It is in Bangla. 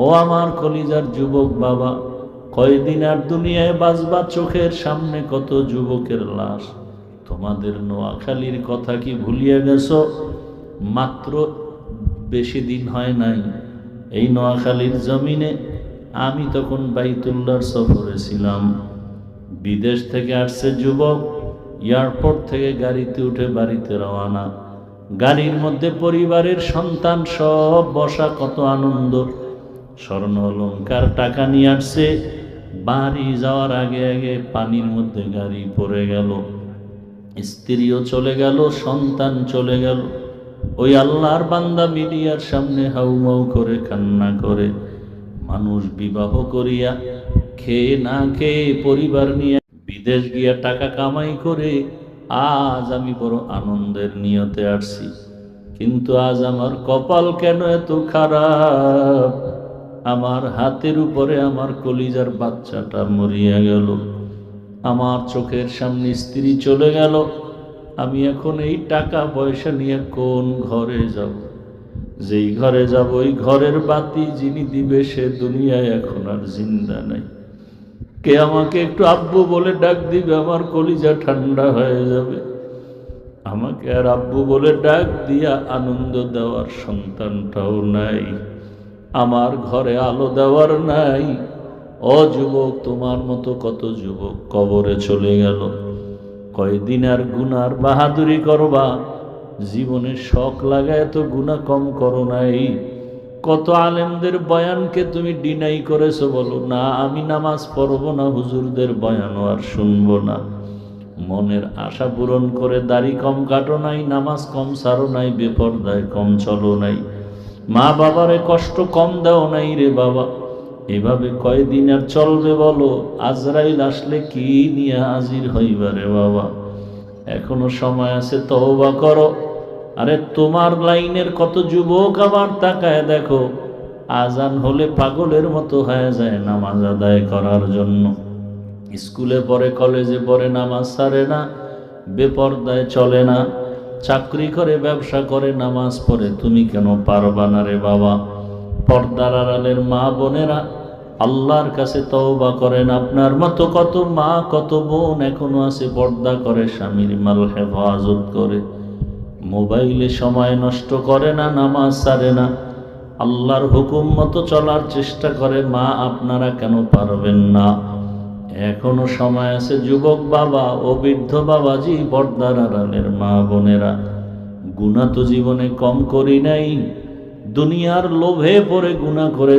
ও আমার কলিজার যুবক বাবা, কয়দিন আর দুনিয়ায় বাঁচবা? চোখের সামনে কত যুবকের লাশ। তোমাদের নোয়াখালীর কথা কি ভুলিয়ে গেছো? মাত্র বেশি দিন হয় নাই এই নোয়াখালীর জমিনে আমি তখন বাইতুল্লাহর সফরে ছিলাম। বিদেশ থেকে আসছে যুবক, এয়ারপোর্ট থেকে গাড়িতে উঠে বাড়িতে রওনা। গাড়ির মধ্যে পরিবারের সন্তান সব বসা, কত আনন্দ। স্বর্ণ অলংকার টাকা নিয়ে আসছে। বাড়ি যাওয়ার আগে আগে পানির মধ্যে গাড়ি পড়ে গেল, স্ত্রীও চলে গেল, সন্তান চলে গেল। ওই আল্লাহর বান্দা মিডিয়ার সামনে হাউমাউ করে কান্না করে, মানুষ বিবাহ করিয়া খেয়ে না খেয়ে পরিবার নিয়ে বিদেশ গিয়া টাকা কামাই করে আজ আমি বড় আনন্দের নিয়তে আসছি। কিন্তু আজ আমার কপাল কেন এত খারাপ? আমার হাতের উপরে আমার কলিজার বাচ্চাটা মরিয়া গেল, আমার চোখের সামনে স্ত্রী চলে গেল। আমি এখন এই টাকা পয়সা নিয়ে কোন ঘরে যাব? যেই ঘরে যাব ওই ঘরের বাতি যিনি দিবে সে দুনিয়ায় এখন আর জিন্দা নাই। কে আমাকে একটু আব্বু বলে ডাক দিবে? আমার কলিজা ঠান্ডা হয়ে যাবে। আমাকে আর আব্বু বলে ডাক দিয়া আনন্দ দেওয়ার সন্তানটাও নাই, আমার ঘরে আলো দেওয়ার নাই। ও যুবক, তোমার মতো কত যুবক কবরে চলে গেল। কয়দিন আর গুনার বাহাদুরি করবা? জীবনে শখ লাগায় তো গুনাহ কম করো নাই। কত আলেমদের বয়ানকে তুমি ডিনাই করেছো, বলো না আমি নামাজ পড়বো না, হুজুরদের বয়ানও আর শুনবো না। মনের আশা পূরণ করে দাড়ি কম কাটো নাই, নামাজ কম সারো নাই, বেপরদায় কম চলো নাই, মা বাবারে কষ্ট কম দাও নাই রে বাবা। এভাবে কয়দিন আর চলবে বলো? আজরাইল আসলে কি নিয়ে হাজির হইবা রে বাবা? এখনো সময় আছে, তওবা করো। আরে তোমার লাইনের কত যুবক আবার তাকায় দেখো, আজান হলে পাগলের মতো হয়ে যায় নামাজ আদায় করার জন্য। স্কুলে পড়ে, কলেজে পড়ে, নামাজ ছাড়ে না, বেপরদায় চলে না, চাকরি করে, ব্যবসা করে, নামাজ পড়ে। তুমি কেন পারবা না রে বাবা? পর্দার আড়ালের মা বোনেরা আল্লাহর কাছে তওবা করেন। আপনার মতো কত মা কত বোন এখনো আছে পর্দা করে, স্বামীর মাল হেফাজত করে, মোবাইলে সময় নষ্ট করে না, নামাজ ছাড়ে না, আল্লাহর হুকুম মতো চলার চেষ্টা করে। মা আপনারা কেন পারবেন না? এখনো সময় আছে যুবক বাবা ও বৃদ্ধ বাবাজি, পর্দার আড়ালের মা বোনেরা। গুনাহ তো জীবনে কম করি নাই, দুনিয়ার লোভে পড়ে গুনাহ করে